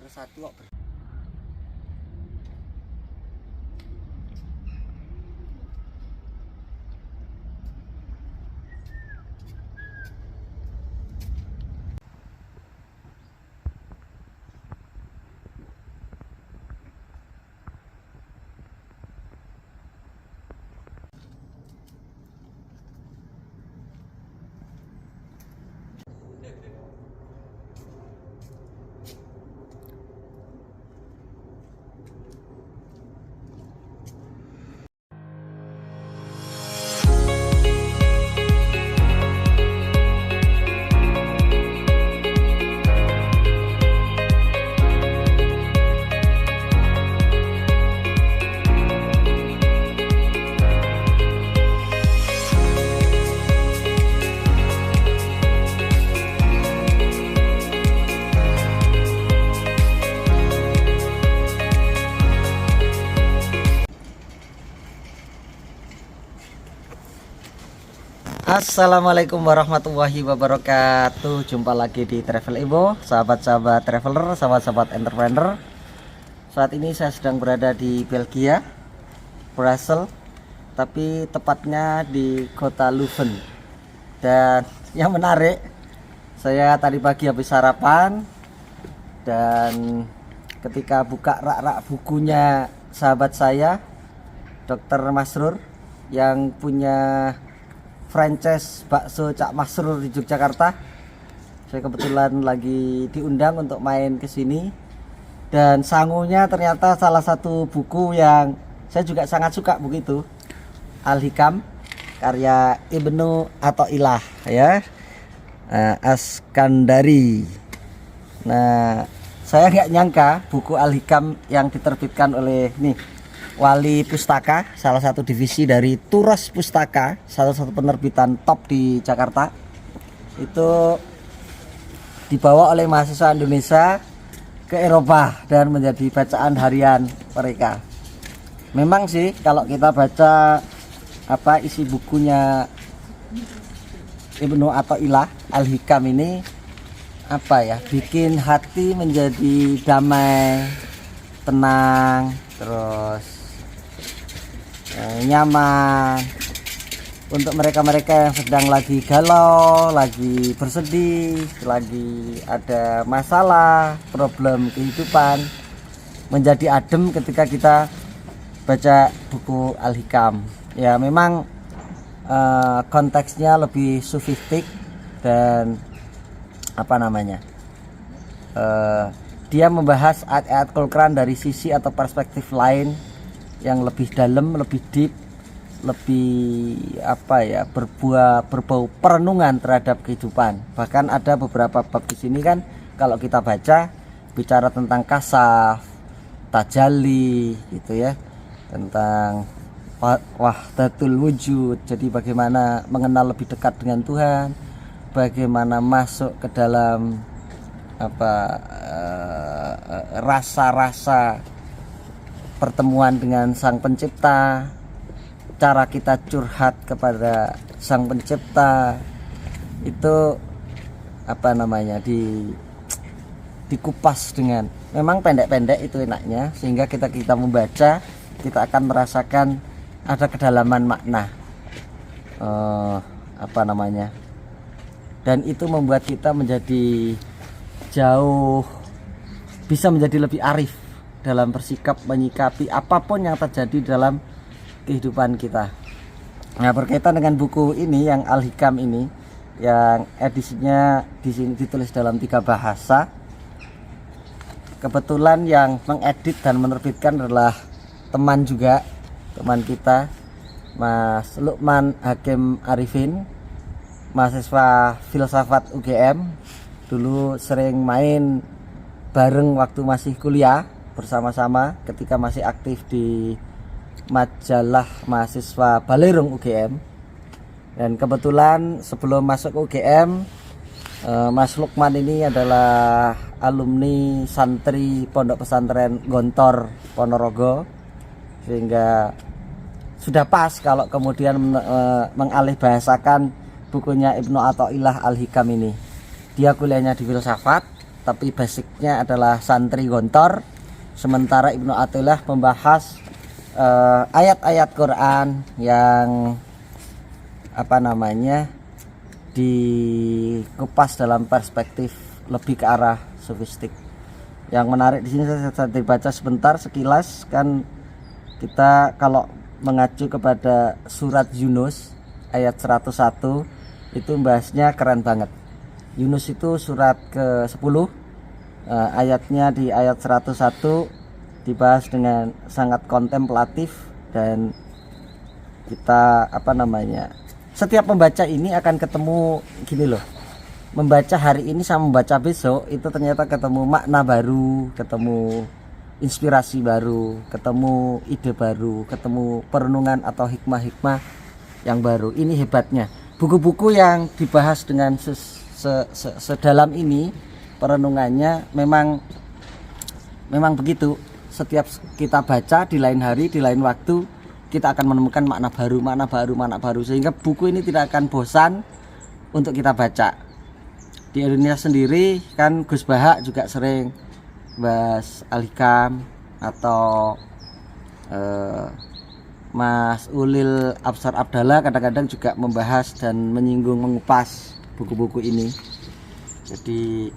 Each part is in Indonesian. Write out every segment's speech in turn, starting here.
baru satu kok. Assalamualaikum warahmatullahi wabarakatuh. Jumpa lagi di Travel Ibo, sahabat-sahabat traveler, sahabat-sahabat entrepreneur. Saat ini saya sedang berada di Belgia, Brussels, tapi tepatnya di kota Leuven. Dan yang menarik, saya tadi pagi habis sarapan dan ketika buka rak-rak bukunya sahabat saya, Dr. Masrur, yang punya franchise bakso Cak Masrur di Yogyakarta. Saya kebetulan lagi diundang untuk main ke sini dan sangunya ternyata salah satu buku yang saya juga sangat suka, begitu, Al-Hikam karya Ibnu Athaillah ya, Askandari. Nah, saya nggak nyangka buku Al-Hikam yang diterbitkan oleh Wali Pustaka, salah satu divisi dari Turas Pustaka, salah satu penerbitan top di Jakarta, itu dibawa oleh mahasiswa Indonesia ke Eropa dan menjadi bacaan harian mereka. Memang sih kalau kita baca isi bukunya Ibnu Athaillah Al-Hikam ini bikin hati menjadi damai, tenang, terus nyaman untuk mereka-mereka yang sedang lagi galau, lagi bersedih, lagi ada masalah, problem kehidupan, menjadi adem ketika kita baca buku Al-Hikam. Ya memang konteksnya lebih sufistik dan dia membahas ayat-ayat Al-Quran dari sisi atau perspektif lain yang lebih dalam, lebih deep, lebih berbau perenungan terhadap kehidupan. Bahkan ada beberapa bab di sini kan kalau kita baca bicara tentang kasaf, tajalli gitu ya, tentang wahdatul wujud. Jadi bagaimana mengenal lebih dekat dengan Tuhan, bagaimana masuk ke dalam rasa-rasa pertemuan dengan Sang Pencipta, cara kita curhat kepada Sang Pencipta, itu dikupas dengan memang pendek-pendek, itu enaknya, sehingga kita membaca kita akan merasakan ada kedalaman makna, dan itu membuat kita menjadi jauh bisa menjadi lebih arif dalam bersikap menyikapi apapun yang terjadi dalam kehidupan kita. Nah, berkaitan dengan buku ini yang Al-Hikam ini, yang edisinya di sini ditulis dalam 3 bahasa. Kebetulan yang mengedit dan menerbitkan adalah teman kita, Mas Lukman Hakim Arifin, mahasiswa filsafat UGM. Dulu sering main bareng waktu masih kuliah bersama-sama ketika masih aktif di majalah mahasiswa Balerung UGM. Dan kebetulan sebelum masuk UGM, Mas Lukman ini adalah alumni santri Pondok Pesantren Gontor Ponorogo, sehingga sudah pas kalau kemudian mengalih bahasakan bukunya Ibnu Athaillah Al-Hikam ini. Dia kuliahnya di filsafat, tapi basicnya adalah santri Gontor. Sementara Ibnu Athaillah membahas ayat-ayat Quran yang dikupas dalam perspektif lebih ke arah sofistik. Yang menarik di sini saya dibaca sebentar sekilas, kan kita kalau mengacu kepada surat Yunus ayat 101 itu bahasnya keren banget. Yunus itu surat ke-10, ayatnya di ayat 101 dibahas dengan sangat kontemplatif, dan kita setiap membaca ini akan ketemu gini loh, membaca hari ini sama membaca besok itu ternyata ketemu makna baru, ketemu inspirasi baru, ketemu ide baru, ketemu perenungan atau hikmah-hikmah yang baru. Ini hebatnya buku-buku yang dibahas dengan sedalam ini perenungannya. Memang begitu, setiap kita baca di lain hari, di lain waktu, kita akan menemukan makna baru, sehingga buku ini tidak akan bosan untuk kita baca. Di Indonesia sendiri kan Gus Bahak juga sering bahas Al-Hikam, atau Mas Ulil Absar Abdallah kadang-kadang juga membahas dan menyinggung, mengupas buku-buku ini. Jadi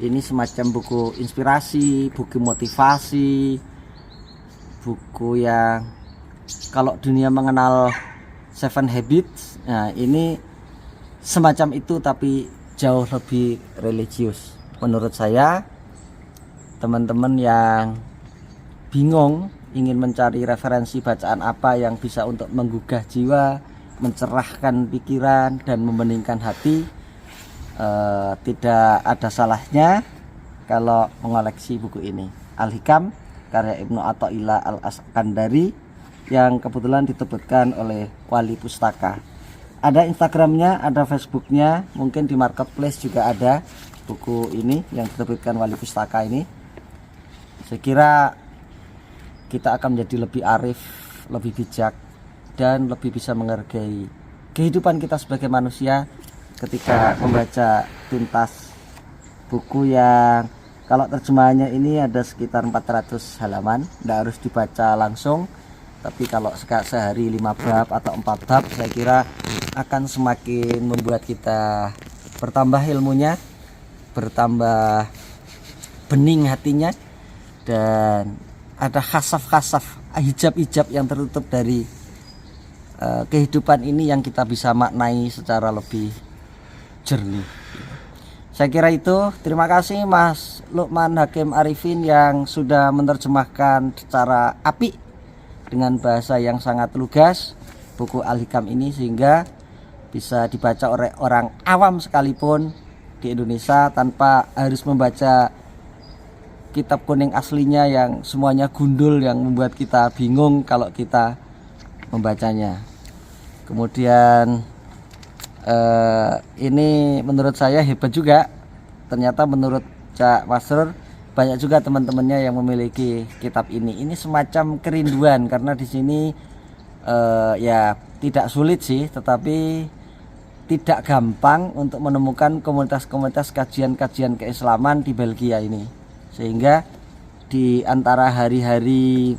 ini semacam buku inspirasi, buku motivasi, buku yang kalau dunia mengenal 7 Habits, nah ini semacam itu tapi jauh lebih religius. Menurut saya, teman-teman yang bingung ingin mencari referensi bacaan apa yang bisa untuk menggugah jiwa, mencerahkan pikiran dan membeningkan hati, tidak ada salahnya kalau mengoleksi buku ini, Al-Hikam karya Ibnu Athaillah Al-Askandari, yang kebetulan diterbitkan oleh Wali Pustaka. Ada Instagramnya, ada Facebooknya, mungkin di marketplace juga ada buku ini yang diterbitkan Wali Pustaka ini. Saya kira kita akan menjadi lebih arif, lebih bijak, dan lebih bisa menghargai kehidupan kita sebagai manusia ketika membaca tuntas buku yang kalau terjemahannya ini ada sekitar 400 halaman. Tidak harus dibaca langsung, tapi kalau sehari 5 bab atau 4 bab, saya kira akan semakin membuat kita bertambah ilmunya, bertambah bening hatinya, dan ada khasaf-khasaf, hijab-hijab yang tertutup dari kehidupan ini yang kita bisa maknai secara lebih jernih. Saya kira itu. Terima kasih Mas Lukman Hakim Arifin yang sudah menerjemahkan secara apik dengan bahasa yang sangat lugas buku Al-Hikam ini, sehingga bisa dibaca oleh orang awam sekalipun di Indonesia tanpa harus membaca kitab kuning aslinya yang semuanya gundul, yang membuat kita bingung kalau kita membacanya. Kemudian ini menurut saya hebat juga. Ternyata menurut Cak Masrur banyak juga teman-temannya yang memiliki kitab ini. Ini semacam kerinduan, karena di sini ya tidak sulit sih, tetapi tidak gampang untuk menemukan komunitas-komunitas kajian-kajian keislaman di Belgia ini. Sehingga di antara hari-hari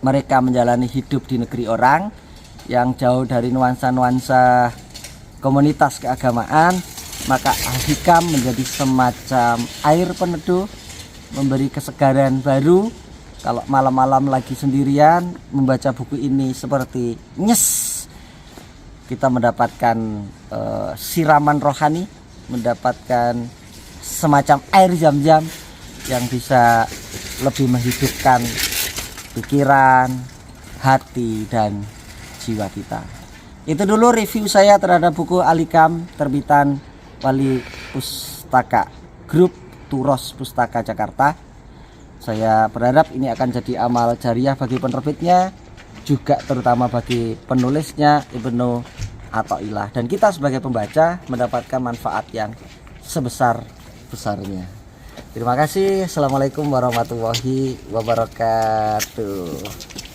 mereka menjalani hidup di negeri orang yang jauh dari nuansa-nuansa komunitas keagamaan, maka Al-Hikam menjadi semacam air peneduh, memberi kesegaran baru. Kalau malam-malam lagi sendirian membaca buku ini seperti kita mendapatkan siraman rohani, mendapatkan semacam air zam-zam yang bisa lebih menghidupkan pikiran, hati, dan jiwa kita. Itu dulu review saya terhadap buku Al-Hikam terbitan Wali Pustaka, Grup Turos Pustaka Jakarta. Saya berharap ini akan jadi amal jariah bagi penerbitnya, juga terutama bagi penulisnya Ibnu Athaillah, dan kita sebagai pembaca mendapatkan manfaat yang sebesar-besarnya. Terima kasih. Assalamualaikum warahmatullahi wabarakatuh.